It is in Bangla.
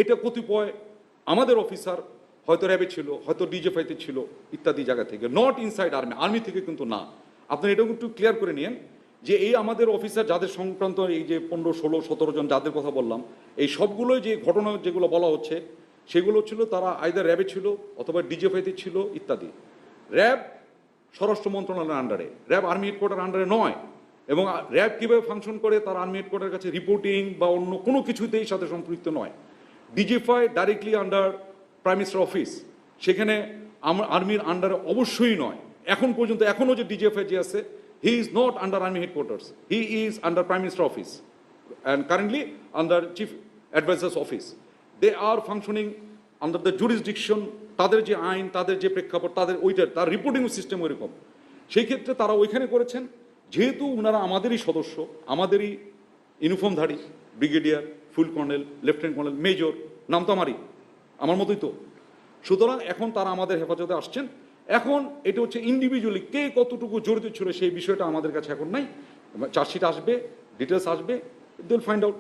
এটা কতিপয় আমাদের অফিসার হয়তো র্যাবে ছিল, হয়তো ডিজিএফআইতে ছিল, ইত্যাদি জায়গা থেকে, নট ইনসাইড আর্মি থেকে কিন্তু না। আপনারা এটাও একটু ক্লিয়ার করে নিন যে এই আমাদের অফিসার যাদের সংক্রান্ত এই যে 15, 16, 17 জন যাদের কথা বললাম, এই সবগুলোই যে ঘটনা যেগুলো বলা হচ্ছে সেগুলো ছিল তারা আইদার র্যাবে ছিল অথবা ডিজিএফআইতে ছিল ইত্যাদি। র্যাব স্বরাষ্ট্র মন্ত্রণালয়ের আন্ডারে, র্যাব আর্মি হেডকোয়ার্টার আন্ডারে নয়। এবং র্যাব কীভাবে ফাংশন করে তার আর্মি হেডকোয়ার্টারের কাছে রিপোর্টিং বা অন্য কোনো কিছুতেই সাথে সম্পৃক্ত নয়। DGFI directly under prime minister office, সেখানে আর্মির আন্ডারে অবশ্যই নয়। এখন পর্যন্ত এখনও যে ডিজিএফআই যে আছে, he is not under army headquarters, he is under prime minister office and currently under chief advisers office. They are functioning under the jurisdiction, তাদের যে আইন, তাদের যে প্রেক্ষাপট, তাদের ওইটার তার রিপোর্টিং সিস্টেম ওইরকম। সেই ক্ষেত্রে তারা ওইখানে করেছেন, যেহেতু ওনারা আমাদেরই সদস্য, আমাদেরই ইউনিফর্মধারী, ব্রিগেডিয়ার, ফুল কর্নেল, লেফটেন্যান্ট কর্নেল, মেজর, নাম তো আমারই, আমার মতোই তো। সুতরাং এখন তারা আমাদের হেফাজতে আসছেন। এখন এটা হচ্ছে ইন্ডিভিজুয়ালি কে কতটুকু জড়িত ছিল সেই বিষয়টা আমাদের কাছে এখন নাই। চার্জশিট আসবে, ডিটেলস আসবে, দে উইল ফাইন্ড আউট।